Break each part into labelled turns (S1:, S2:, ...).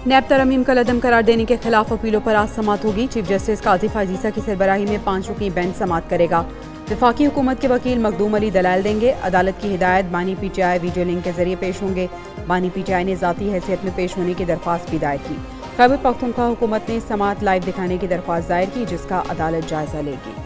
S1: नैब तरमीम का लदम करार देने के खिलाफ अपीलों पर आज समाअत होगी। चीफ जस्टिस काजी फाजीसा की सरबराही में 5 रुकनी बेंच समाअत करेगा। वफाकी हुकूमत के वकील मखदूम अली दलाइल देंगे। अदालत की हिदायत बानी पीटीआई वीडियो लिंक के जरिए पेश होंगे। बानी पीटीआई ने जाती हैसियत में पेश होने की दरख्वास्त भी दायर की। खैबर पख्तूनख्वा हुकूमत ने समाअत लाइव दिखाने की दरख्वास्त दायर की, जिसका अदालत जायजा लेगी।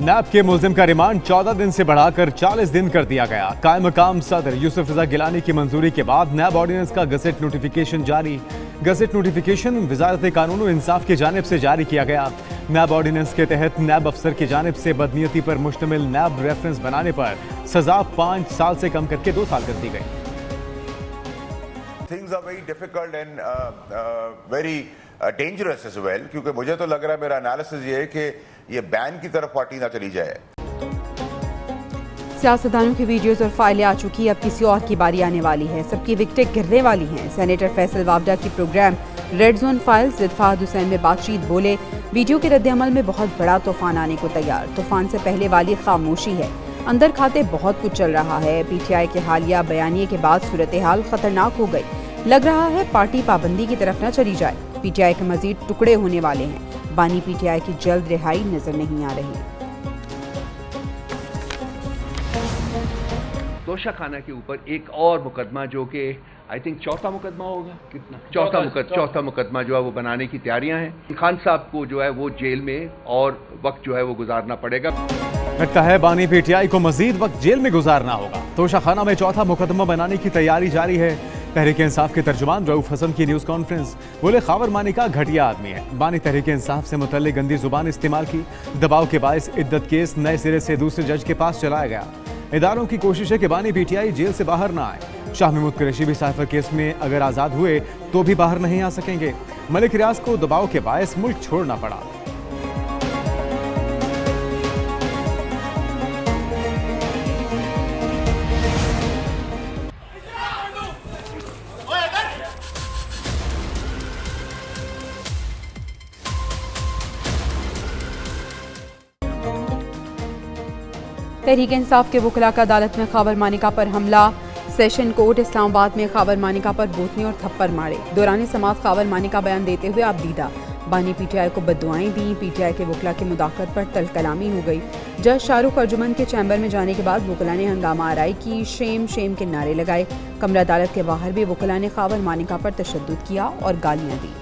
S2: नैब के मुल्जिम का रिमांड 14 दिन से बढ़ाकर 40 दिन कर दिया गया। कायम मकाम सदर यूसुफ रजा गिलानी की मंजूरी के बाद नैब ऑर्डिनेंस का गजट नोटिफिकेशन जारी। गजट नोटिफिकेशन वजारत कानून और इंसाफ की जानिब से जारी किया गया। नैब ऑर्डिनेंस के तहत नैब अफसर की जानिब से बदनीयती पर मुश्तमिल नैब रेफरेंस बनाने पर सजा 5 साल से कम करके 2 साल कर दी गई।
S3: Things are very difficult and very dangerous as well, क्योंकि मुझे तो लग रहा है, मेरा एनालिसिस ये है कि ये बैन की तरफ पार्टी ना चली जाए।
S1: सियासतदानों की वीडियोस और फाइलें आ चुकी, अब किसी और की बारी आने वाली है। सबकी विकटें गिरने वाली हैं। सेनेटर फैसल वावडा की programme red zone files with Fahad Hussain में बातचीत बोले, वीडियो के रद्द-ए-अमल में बहुत बड़ा तूफान आने को तैयार। तूफान से पहले वाली खामोशी है, अंदर खाते बहुत कुछ चल रहा है। पीटीआई के हालिया बयानिए के बाद सूरत हाल खतरनाक हो गई। लग रहा है पार्टी पाबंदी की तरफ न चली जाए। पीटीआई के मजीद टुकड़े होने वाले हैं। बानी पीटीआई की जल्द रिहाई नजर नहीं आ रही।
S4: तोशा खाना के ऊपर एक और मुकदमा, जो कि आई थिंक चौथा मुकदमा होगा, कितना चौथा मुकदमा जो है वो बनाने की तैयारियां हैं। खान साहब को जो है वो जेल में और वक्त जो है वो गुजारना पड़ेगा।
S2: लगता है बानी पीटीआई को मजीद वक्त जेल में गुजारना होगा। तोशा खाना में चौथा मुकदमा बनाने की तैयारी जारी है। तहरीक इंसाफ के तर्जुमान रऊफ हसन की न्यूज कॉन्फ्रेंस, बोले खावर मानिका घटिया आदमी है। बानी तहरीक इंसाफ से मुतल्लिक गंदी जुबान इस्तेमाल की। दबाव के बायस इद्दत केस नए सिरे से दूसरे जज के पास चलाया गया। इदारों की कोशिश है कि बानी पीटीआई जेल से बाहर ना आए। शाह महमूद कुरैशी भी साइफर केस में अगर आजाद हुए तो भी बाहर नहीं आ सकेंगे। मलिक रियाज को दबाव के बायस मुल्क छोड़ना पड़ा।
S1: तहरीक इंसाफ के वकला का अदालत में खावर मानिका पर हमला। सेशन कोर्ट इस्लामाबाद में खावर मानिका पर बूतनी और थप्पड़ मारे। दौरान समाअत खावर मानिका बयान देते हुए आबदीदा। बानी पीटीआई को बद्दुआएं दी। पीटीआई के वकला की मुदाखलत पर तल कलामी हो गई। जज शाहरुख अर्जुमन के चैम्बर में जाने के बाद वकला ने हंगामा आराई की, शेम शेम के नारे लगाए। कमरा अदालत के बाहर भी वकला ने खावर मानिका पर तशद्दुद किया और गालियां दी।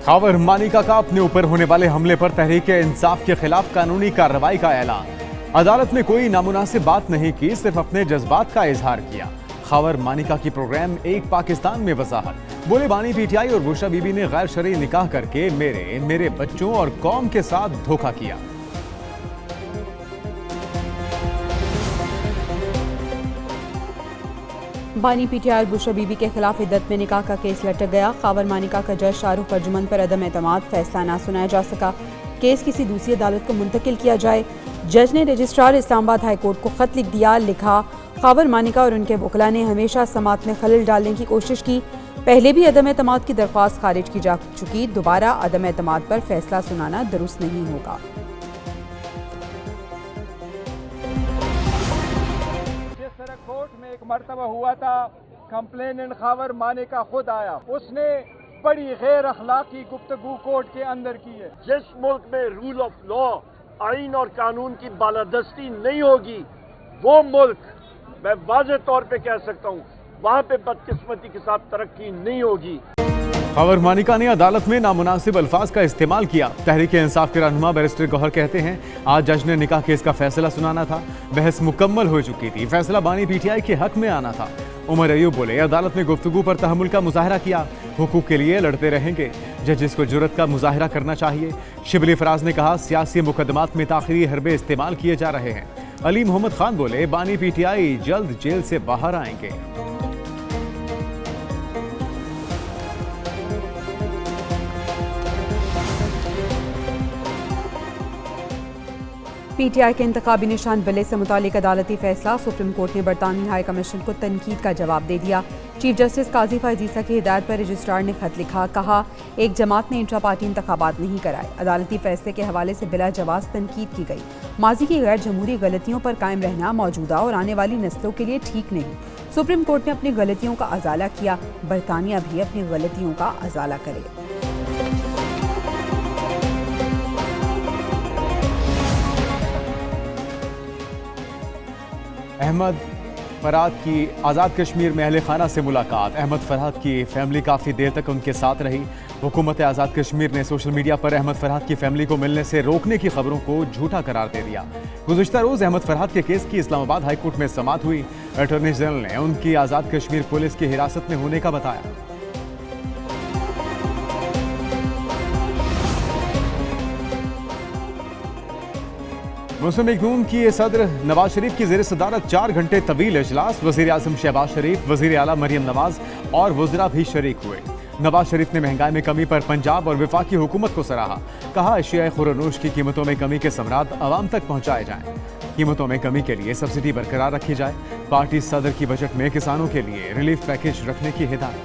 S2: खावर मानिका का अपने ऊपर होने वाले हमले पर तहरीक इंसाफ के खिलाफ कानूनी कार्रवाई का ऐलान। अदालत में कोई नामुनासिब बात नहीं की, सिर्फ अपने जज्बात का इजहार किया। खावर मानिका की प्रोग्राम एक पाकिस्तान में वजाहत, बोले बानी पीटीआई और बुशरा बीबी ने गैर शरई निकाह करके मेरे बच्चों और कौम के साथ धोखा किया।
S1: बानी पीटीआई और बुशरा बीबी के खिलाफ इद्दत में निकाह का केस लटक गया। खावर मानिका का जज शाहरुख अर्जुमन पर अदम एतमाद, फैसला ना सुनाया जा सका। केस किसी दूसरी अदालत को मुंतकिल किया जाए। जज ने रजिस्ट्रार इस्लामाबाद हाई कोर्ट को खत लिख दिया। लिखा, खावर मानिका और उनके वकला ने हमेशा समाअत में खलल डालने की कोशिश की। पहले भी अदम एतमाद की दरख्वास्त खारिज की जा चुकी। दोबारा अदम एतमाद पर फैसला सुनाना दुरुस्त नहीं होगा।
S5: कोर्ट में एक मर्तबा हुआ था, कंप्लेनेंट खावर मानिका खुद आया, उसने बड़ी गैर अखलाकी गुफ्तगू कोर्ट के अंदर की है।
S6: जिस मुल्क में रूल ऑफ लॉ, आइन और कानून की बालादस्ती नहीं होगी, वो मुल्क, मैं वाज़ेह तौर पे कह सकता हूँ, वहाँ पे बदकिस्मती के साथ तरक्की नहीं होगी।
S2: खावर मानिका ने अदालत में नामुनासिब अल्फाज का इस्तेमाल किया। तहरीक इंसाफ के रहनुमा बैरिस्टर गौहर कहते हैं, आज जज ने निकाह केस का फैसला सुनाना था। बहस मुकम्मल हो चुकी थी। फैसला बानी पीटीआई के हक में आना था। उमर अयूब बोले, अदालत में गुफ्तगू पर तहम्मुल का मुजाहरा किया। हुकूक के लिए लड़ते रहेंगे। जजिस को जुर्रत का मुजाहरा करना चाहिए। शिबली फराज ने कहा, सियासी मुकदमात में ताखिरी हरबे इस्तेमाल किए जा रहे हैं। अली मोहम्मद खान बोले, बानी पीटीआई जल्द जेल से बाहर आएंगे।
S1: पीटीआई के इंतखाबी निशान बिले से मुतालिक अदालती फैसला। सुप्रीम कोर्ट ने बरतानवी हाई कमीशन को तनकीद का जवाब दे दिया। चीफ जस्टिस काजी फैज़ ईसा की हिदायत पर रजिस्ट्रार ने खत लिखा, कहा एक जमात ने इंट्रा पार्टी इंतखाबात नहीं कराए। अदालती फैसले के हवाले से बिला जवाब तनकीद की गई। माजी की गैर जमहूरी गलतियों पर कायम रहना मौजूदा और आने वाली नस्लों के लिए ठीक नहीं। सुप्रीम कोर्ट ने अपनी गलतियों का अजाला किया, बरतानिया भी अपनी गलतियों का अजाला करे।
S2: अहमद फरहाद की आज़ाद कश्मीर में अहले खाना से मुलाकात। अहमद फरहाद की फैमिली काफ़ी देर तक उनके साथ रही। हुकूमत आज़ाद कश्मीर ने सोशल मीडिया पर अहमद फरहाद की फैमिली को मिलने से रोकने की खबरों को झूठा करार दे दिया। गुज़िश्ता रोज़ अहमद फरहाद के केस की इस्लामाबाद हाई कोर्ट में समाअत हुई। अटॉर्नी जनरल ने उनकी आज़ाद कश्मीर पुलिस की हिरासत में होने का बताया। मुस्लिम लीग नून की सदर नवाज शरीफ की ज़ेर सदारत 4 घंटे तवील इजलास। वज़ीर आज़म शहबाज शरीफ, वज़ीर आला मरियम नवाज और वज़रा भी शरीक हुए। नवाज शरीफ ने महंगाई में कमी पर पंजाब और वफाकी हुकूमत को सराहा। कहा अशियाए खुरनोश की कीमतों में कमी के समरात आवाम तक पहुँचाए जाएं। कीमतों में कमी के लिए सब्सिडी बरकरार रखी जाए। पार्टी सदर की बजट में किसानों के लिए रिलीफ पैकेज रखने की हिदायत।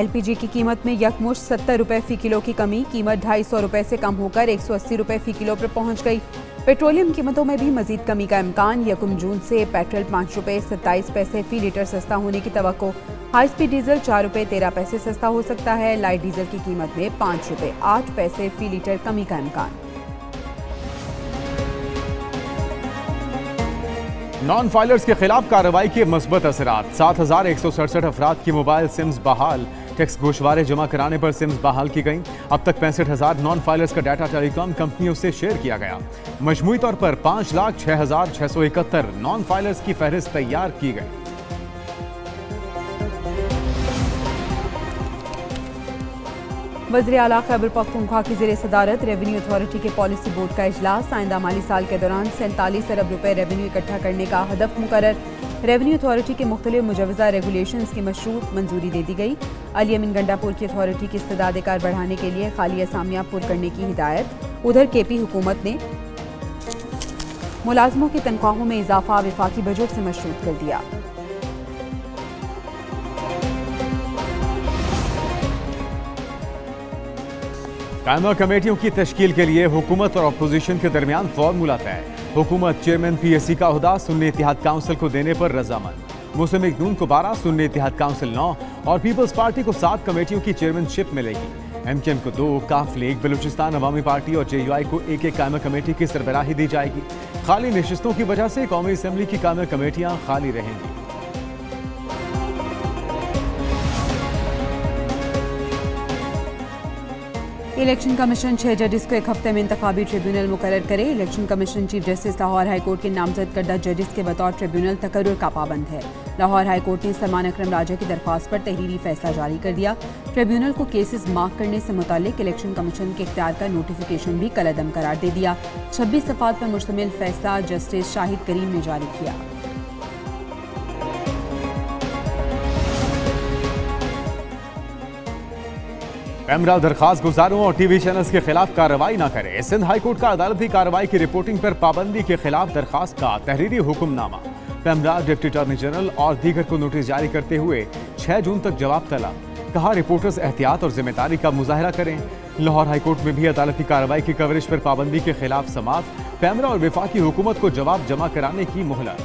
S1: एलपीजी की कीमत में यकमुश्त 70 रुपये फी किलो की कमी। कीमत 250 रुपये से कम होकर 180 रुपये फी किलो पर पहुंच गई। पेट्रोलियम कीमतों में भी मजीद कमी का इम्कान। 1 जून से पेट्रोल 5 रुपये 27 पैसे फी लीटर सस्ता होने की तवक्को। हाई स्पीड डीजल 4 रुपये 13 पैसे सस्ता हो सकता है। लाइट डीजल की कीमत में 5 रुपये 8 पैसे फी लीटर कमी का इम्कान।
S2: नॉन फाइलर्स के खिलाफ कार्रवाई के मस्बत असरात। 7,167 अफराद की मोबाइल सिम्स बहाल। टैक्स गोशवारे जमा कराने पर सिम्स बहाल की गई। अब तक 65,000 नॉन फाइलर्स का डाटा टेलीकॉम कंपनियों से शेयर किया गया। मजमूई तौर पर 5,06,671 नॉन फाइलर्स की फहरिस्त तैयार की गई।
S1: वज़ीर आला खैबर पख्तूनख्वा की ज़ेर सदारत रेवेन्यू अथॉरिटी के पॉलिसी बोर्ड का इजलास। आइंदा माली साल के दौरान 47 अरब रुपए रेवेन्यू इकट्ठा करने का हदफ मुकर्रर। रेवेन्यू अथॉरिटी के मुख्तलिफ मुजवज़ा रेगुलेशंस की मशरूत मंजूरी दे दी गई। अली अमीन गंडापुर की अथॉरिटी की इस्तेदाद कार बढ़ाने के लिए खाली असामियाँ पुर करने की हिदायत। उधर केपी हुकूमत ने मुलाजमों की तनख्वाहों में इजाफा वफाकी बजट से मशरूत कर दिया।
S2: कायमा कमेटियों की तश्कील के लिए हुकूमत और अपोजिशन के दरमियान फॉर्मूला तय। हुकूमत चेयरमैन पीएससी का ओहदा सुन्नी इत्तेहाद काउंसिल को देने पर रजामंद। मुस्लिम लीग नून को 12, सुन्नी इत्तेहाद काउंसिल 9 और पीपल्स पार्टी को 7 कमेटियों की चेयरमैनशिप मिलेगी। एमकेएम को 2, काफ लीग, बलूचिस्तान अवामी पार्टी और जेयूआई को 1-1 कायमा कमेटी की सरबराही दी जाएगी। खाली नशिस्तों की वजह से कौमी असम्बली की कायमा कमेटियां खाली रहेंगी।
S1: इलेक्शन कमीशन 6 जजेस को एक हफ्ते में इंतखाबी ट्रिब्यूनल मुकर्रर करे। Election commission chief justice Lahore high court के नामजद करदा जजेस के बतौर ट्रिब्यूनल तकर्रुर का पाबंद है। लाहौर हाई कोर्ट ने सलमान अकरम राजा की दरख्वास्त पर तहरीरी फैसला जारी कर दिया। ट्रिब्यूनल को केसेस मार्क करने से मुतालिक इलेक्शन कमीशन के इख्तियार का नोटिफिकेशन भी कलअदम करार दे दिया। 26 सफ़ात पर मुश्तमिल फैसला जस्टिस शाहिद करीम ने जारी किया।
S2: पैमरा दरखास्त गुजारों और टीवी चैनल्स के खिलाफ कार्रवाई न करे। सिंध हाई कोर्ट का अदालती कार्रवाई की रिपोर्टिंग पर पाबंदी के खिलाफ दरखास्त का तहरीरी hukamnama. PEMRA deputy attorney general और दीगर को नोटिस जारी करते हुए 6 जून तक जवाब तलब। कहा रिपोर्टर्स एहतियात और जिम्मेदारी का मुजाहरा करें। लाहौर हाई कोर्ट में भी अदालती कार्रवाई की कवरेज पर पाबंदी के खिलाफ समाअत। पैमरा और वफाकी हुकूमत को जवाब जमा कराने की मोहलत।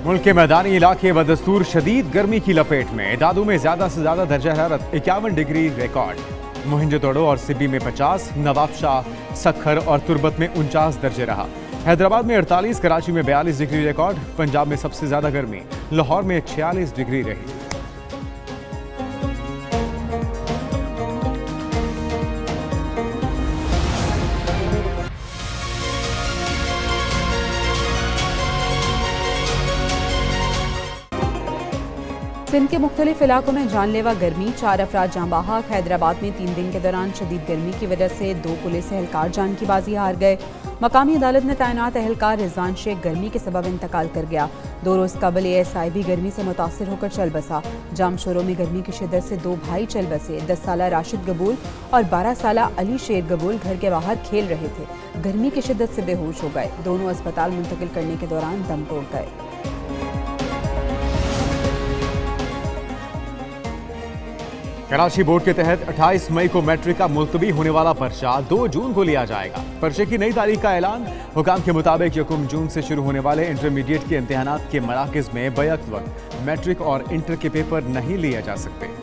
S2: मुल्क के मैदानी इलाके बदस्तूर शदीद गर्मी की लपेट में। दादू में ज्यादा से ज्यादा दर्जा हरारत 51 डिग्री रिकॉर्ड। मोहिंजोदड़ो और सिब्बी में 50, नवाबशाह, सखर और तुर्बत में 49 दर्जे रहा। हैदराबाद में 48, कराची में 42 डिग्री रिकॉर्ड। पंजाब में सबसे ज्यादा गर्मी लाहौर में 46 डिग्री रही।
S1: सिंध के मुख्तलिफ इलाकों में जानलेवा गर्मी, 4 अफराद जाँ बहक। हैदराबाद में 3 दिन के दौरान शदीद गर्मी की वजह से 2 पुलिस एहलकार जान की बाजी हार गए। मकामी अदालत में तैनात एहलकार रिजवान शेख गर्मी के सबब इंतकाल कर गया। 2 रोज़ कबल ASI भी गर्मी से मुतासिर होकर चल बसा। जामशोरों में गर्मी की शिद्दत से 2 भाई चल बसे। 10 साला राशिद गबूल और 12 साला अली शेर गबूल घर के बाहर खेल रहे थे। गर्मी की शिद्दत से बेहोश हो गए। दोनों अस्पताल मुंतकिल करने के दौरान दम तोड़ गए।
S2: कराची बोर्ड के तहत 28 मई को मैट्रिक का मुलतवी होने वाला पर्चा 2 जून को लिया जाएगा। पर्चे की नई तारीख का ऐलान। हुकाम के मुताबिक 1 जून से शुरू होने वाले इंटरमीडिएट के इम्तिहानात के मराकज़ में बैक वक्त मैट्रिक और इंटर के पेपर नहीं लिए जा सकते।